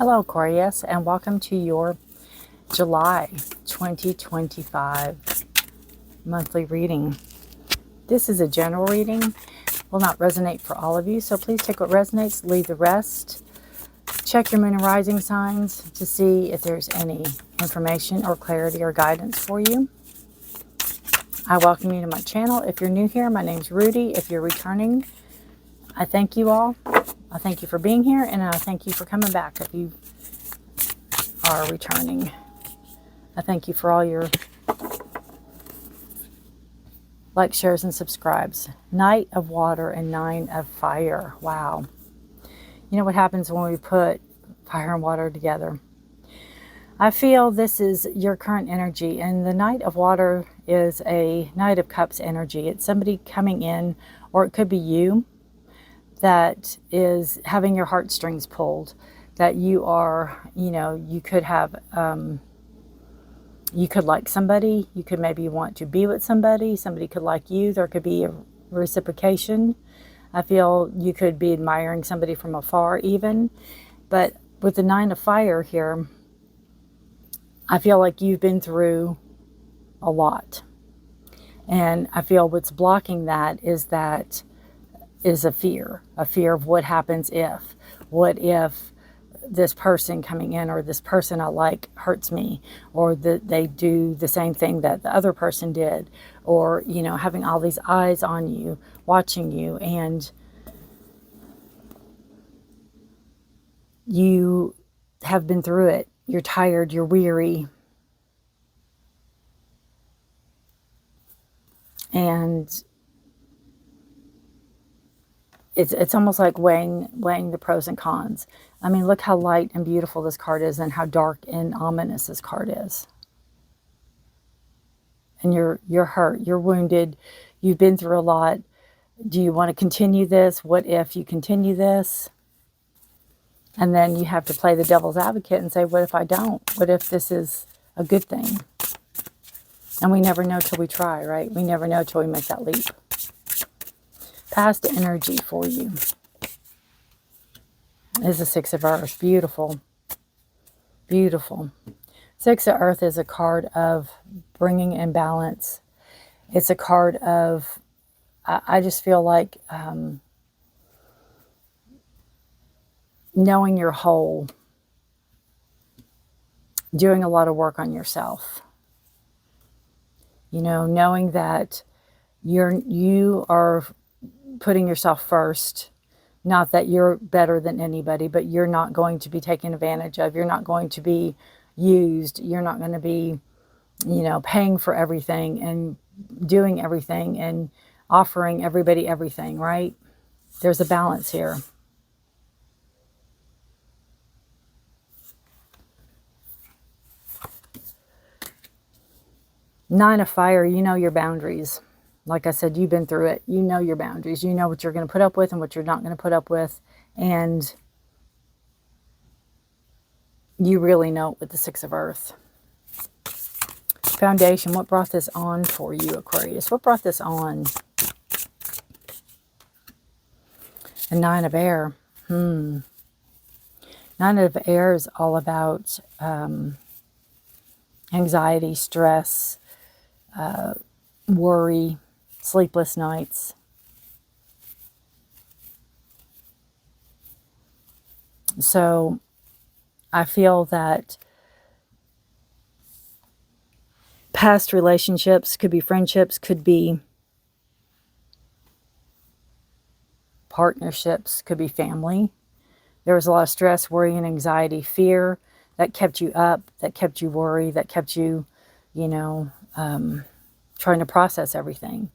Hello, Aquarius, and welcome to your July 2025 monthly reading. This is a general reading, will not resonate for all of you, so please take what resonates, leave the rest. Check your moon and rising signs to see if there's any information or clarity or guidance for you. I welcome you to my channel. If you're new here, my name's Rudi. If you're returning, I thank you all. I thank you for being here, and I thank you for coming back if you are returning. I thank you for all your likes, shares, and subscribes. Knight of Water and Nine of Fire. Wow. You know what happens when we put fire and water together? I feel this is your current energy, and the Knight of Water is a Knight of Cups energy. It's somebody coming in, or it could be you, that is having your heartstrings pulled, that you are, you could have, you could like somebody, you could maybe want to be with somebody, somebody could like you, there could be a reciprocation. I feel you could be admiring somebody from afar even, but with the Nine of Fire here, I feel like you've been through a lot, and I feel what's blocking that is a fear of what happens if. What if this person coming in, or this person I like, hurts me, or that they do the same thing that the other person did, or, having all these eyes on you, watching you, and you have been through it. You're tired, you're weary, and it's almost like weighing the pros and cons. I mean, look how light and beautiful this card is, and how dark and ominous this card is. And you're hurt, you're wounded, you've been through a lot. Do you want to continue this? What if you continue this? And then you have to play the devil's advocate and say, what if I don't? What if this is a good thing? And we never know till we try, right? We never know till we make that leap. Past energy for you is the Six of Earth. Beautiful. Beautiful. Six of Earth is a card of bringing in balance. It's a card of, I just feel like knowing you're whole, doing a lot of work on yourself. Knowing that you are putting yourself first. Not that you're better than anybody, but you're not going to be taken advantage of. You're not going to be used. You're not going to be, paying for everything and doing everything and offering everybody everything, right? There's a balance here. Nine of Fire, you know your boundaries. Like I said, you've been through it. You know your boundaries. You know what you're going to put up with and what you're not going to put up with. And you really know it with the Six of Earth. Foundation, what brought this on for you, Aquarius? What brought this on? The Nine of Air. Nine of Air is all about anxiety, stress, worry, sleepless nights. So I feel that past relationships, could be friendships, could be partnerships, could be family. There was a lot of stress, worry, and anxiety, fear that kept you up, that kept you worried, that kept you, trying to process everything.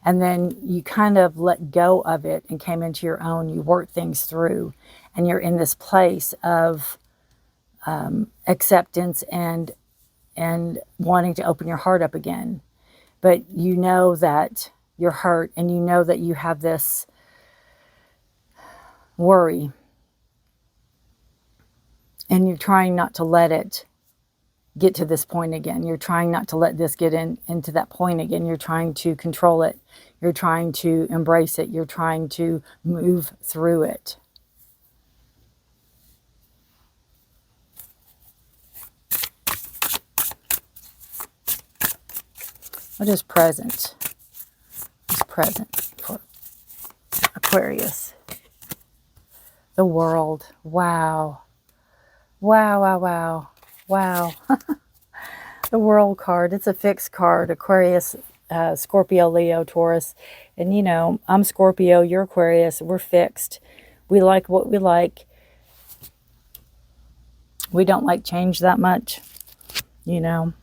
And then you kind of let go of it and came into your own. You worked things through, and you're in this place of acceptance and wanting to open your heart up again. But you know that you're hurt, and you know that you have this worry, and you're trying not to let it get to this point again. You're trying not to let this get into that point again. You're trying to control it. You're trying to embrace it. You're trying to move through it. What is present? What's present for Aquarius? The world. Wow. Wow, wow, wow. Wow. The world card. It's a fixed card. Aquarius, Scorpio, Leo, Taurus. And you know, I'm Scorpio, you're Aquarius. We're fixed. We like what we like. We don't like change that much, you know.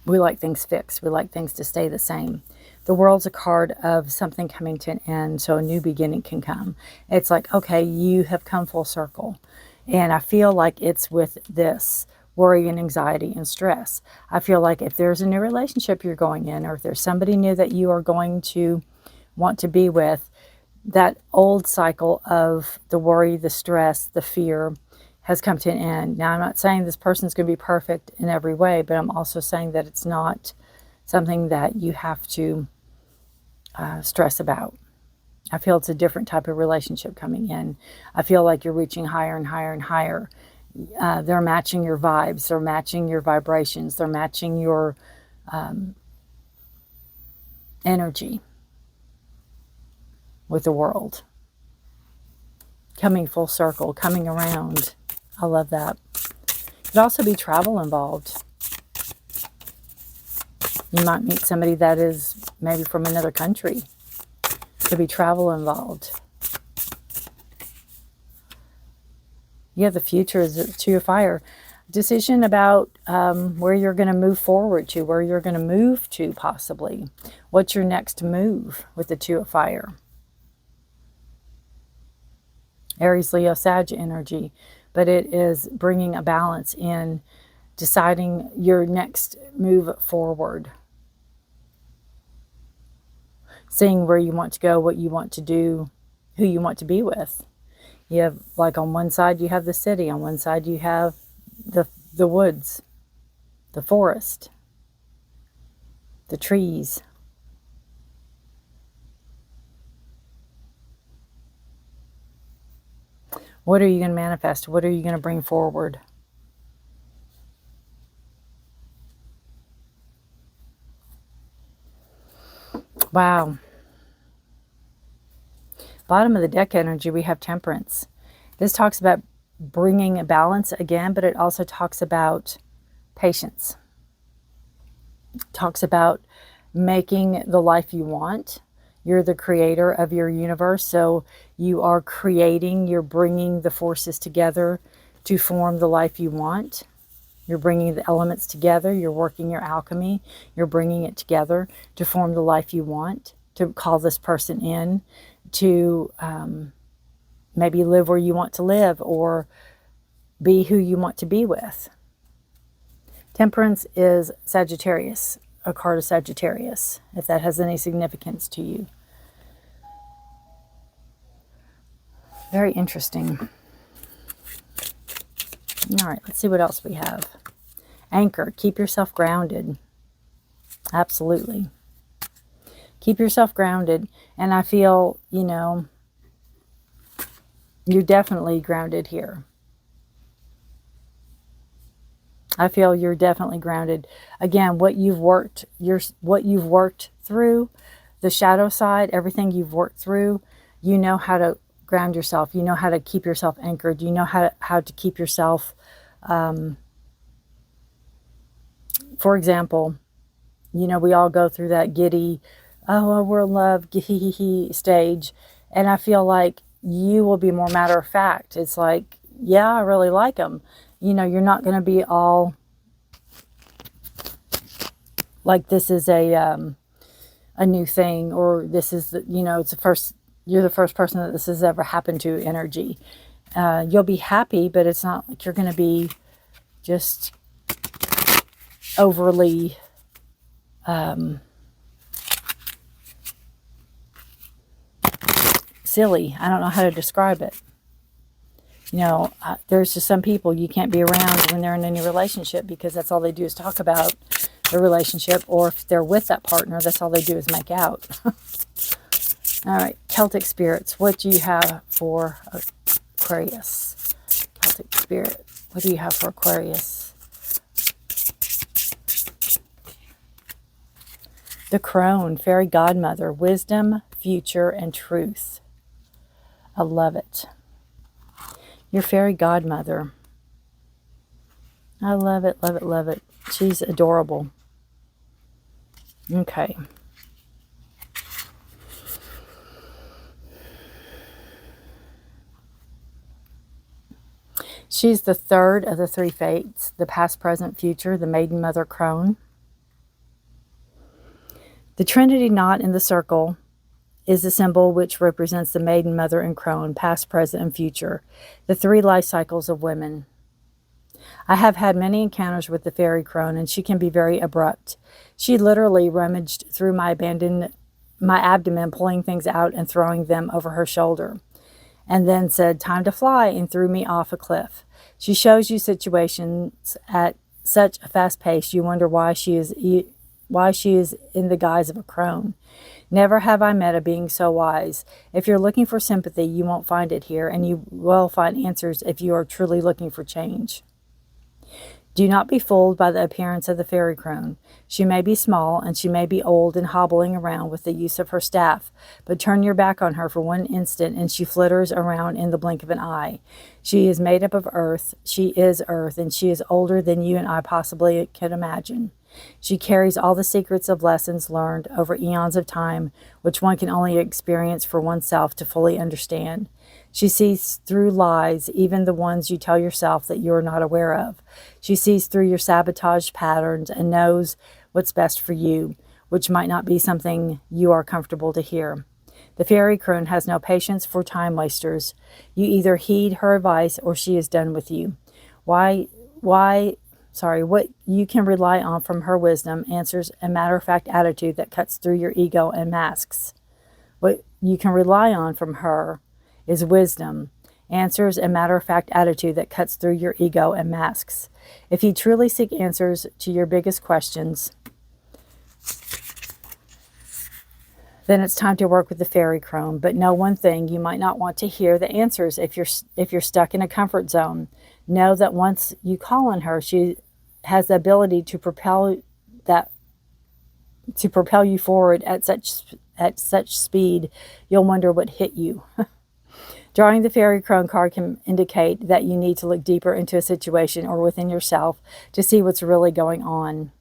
We like things fixed. We like things to stay the same. The world's a card of something coming to an end, so a new beginning can come. It's like, okay, you have come full circle. And I feel like it's with this worry and anxiety and stress. I feel like if there's a new relationship you're going in, or if there's somebody new that you are going to want to be with, that old cycle of the worry, the stress, the fear has come to an end. Now, I'm not saying this person's going to be perfect in every way, but I'm also saying that it's not something that you have to stress about. I feel it's a different type of relationship coming in. I feel like you're reaching higher and higher and higher. They're matching your vibes. They're matching your vibrations. They're matching your energy with the world. Coming full circle, coming around. I love that. Could also be travel involved. You might meet somebody that is maybe from another country. Could be travel involved. Yeah, the future is the Two of Fire. Decision about where you're going to move forward to, where you're going to move to possibly. What's your next move with the Two of Fire? Aries, Leo, Sag energy. But it is bringing a balance in deciding your next move forward. Seeing where you want to go, what you want to do, who you want to be with. You have, like on one side you have the city, on one side you have the woods, the forest, the trees. What are you going to manifest? What are you going to bring forward? Wow. Bottom of the deck energy, we have Temperance. This talks about bringing a balance again, but it also talks about patience. It talks about making the life you want. You're the creator of your universe, so you are creating, you're bringing the forces together to form the life you want. You're bringing the elements together, you're working your alchemy, you're bringing it together to form the life you want, to call this person in, to maybe live where you want to live or be who you want to be with. Temperance is Sagittarius, a card of Sagittarius, if that has any significance to you. Very interesting. All right, let's see what else we have. Anchor, keep yourself grounded. Absolutely. Keep yourself grounded. And I feel, you know, you're definitely grounded here. I feel you're definitely grounded. Again, what you've worked through, the shadow side, everything you've worked through, you know how to ground yourself. You know how to keep yourself anchored. You know how to keep yourself, for example, you know, we all go through that giddy, oh, we're in love, stage. And I feel like you will be more matter of fact. It's like, yeah, I really like him. You know, you're not going to be all like this is a new thing, or this is, you know, it's the first, you're the first person that this has ever happened to energy. You'll be happy, but it's not like you're going to be just overly silly. I don't know how to describe it. You know, there's just some people you can't be around when they're in any relationship because that's all they do is talk about the relationship, or if they're with that partner, that's all they do is make out. All right, Celtic spirits, what do you have for Aquarius? Celtic spirit, what do you have for Aquarius? The crone, fairy godmother, wisdom, future, and truth. I love it. Your fairy godmother. I love it, love it, love it. She's adorable. Okay. She's the third of the three fates, the past, present, future, the maiden mother crone. The Trinity knot in the circle is the symbol which represents the maiden mother and crone, past, present, and future, the three life cycles of women. I have had many encounters with the fairy crone, and she can be very abrupt. She literally rummaged through my abdomen, pulling things out and throwing them over her shoulder, and then said, "Time to fly," and threw me off a cliff. She shows you situations at such a fast pace, you wonder why she is in the guise of a crone. Never have I met a being so wise. If you're looking for sympathy, you won't find it here, and you will find answers if you are truly looking for change. Do not be fooled by the appearance of the fairy crone. She may be small, and she may be old and hobbling around with the use of her staff, but turn your back on her for one instant and she flitters around in the blink of an eye. She is made up of earth, she is earth, and she is older than you and I possibly could imagine. She carries all the secrets of lessons learned over eons of time, which one can only experience for oneself to fully understand. She sees through lies, even the ones you tell yourself that you are not aware of. She sees through your sabotage patterns and knows what's best for you, which might not be something you are comfortable to hear. The fairy crone has no patience for time wasters. You either heed her advice or she is done with you. What you can rely on from her wisdom answers a matter-of-fact attitude that cuts through your ego and masks. What you can rely on from her is wisdom, answers a matter-of-fact attitude that cuts through your ego and masks. If you truly seek answers to your biggest questions, then it's time to work with the fairy crone. But know one thing, you might not want to hear the answers if you're stuck in a comfort zone. Know that once you call on her, she has the ability to propel you forward at such speed, you'll wonder what hit you. Drawing the fairy crone card can indicate that you need to look deeper into a situation or within yourself to see what's really going on.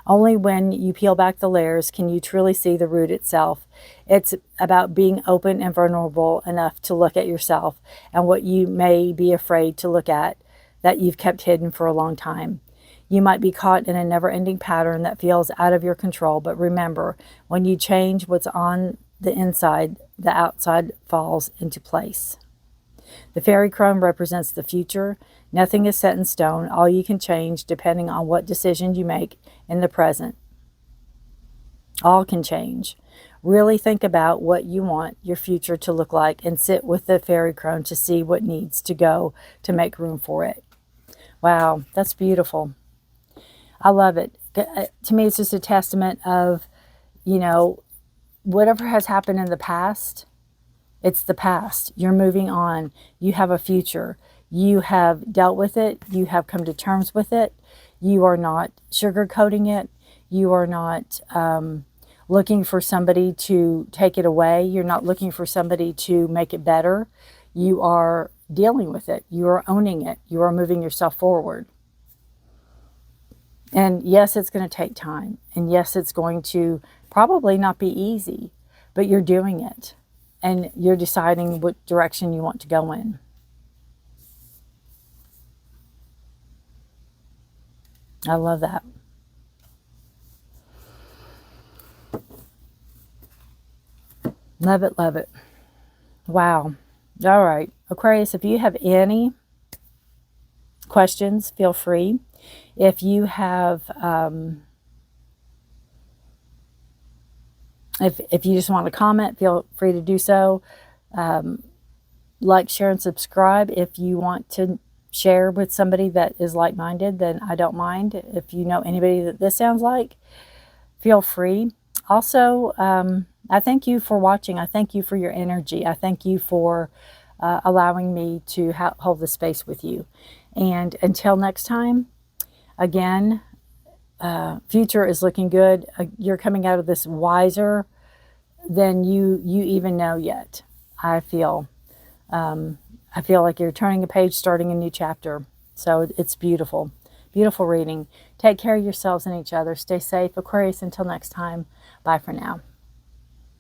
Only when you peel back the layers can you truly see the root itself. It's about being open and vulnerable enough to look at yourself and what you may be afraid to look at that you've kept hidden for a long time. You might be caught in a never-ending pattern that feels out of your control, but remember, when you change what's on the inside, the outside falls into place. The fairy crone represents the future. Nothing is set in stone. All you can change depending on what decision you make in the present. All can change. Really think about what you want your future to look like and sit with the fairy crone to see what needs to go to make room for it. Wow, that's beautiful. I love it. To me, it's just a testament of, whatever has happened in the past, it's the past. You're moving on. You have a future. You have dealt with it. You have come to terms with it. You are not sugarcoating it. You are not looking for somebody to take it away. You're not looking for somebody to make it better. You are dealing with it. You are owning it. You are moving yourself forward. And yes, it's going to take time. And yes, it's going to probably not be easy, but you're doing it. And you're deciding what direction you want to go in. I love that. Love it, love it. Wow. All right. Aquarius, if you have any questions, feel free. If you have, if you just want to comment, feel free to do so. Like, share, and subscribe. If you want to share with somebody that is like-minded, then I don't mind. If you know anybody that this sounds like, feel free. Also, I thank you for watching. I thank you for your energy. I thank you for allowing me to hold the space with you. And until next time, again, future is looking good. You're coming out of this wiser than you even know yet. I feel like you're turning a page, starting a new chapter. So it's beautiful. Beautiful reading. Take care of yourselves and each other. Stay safe, Aquarius. Until next time, bye for now.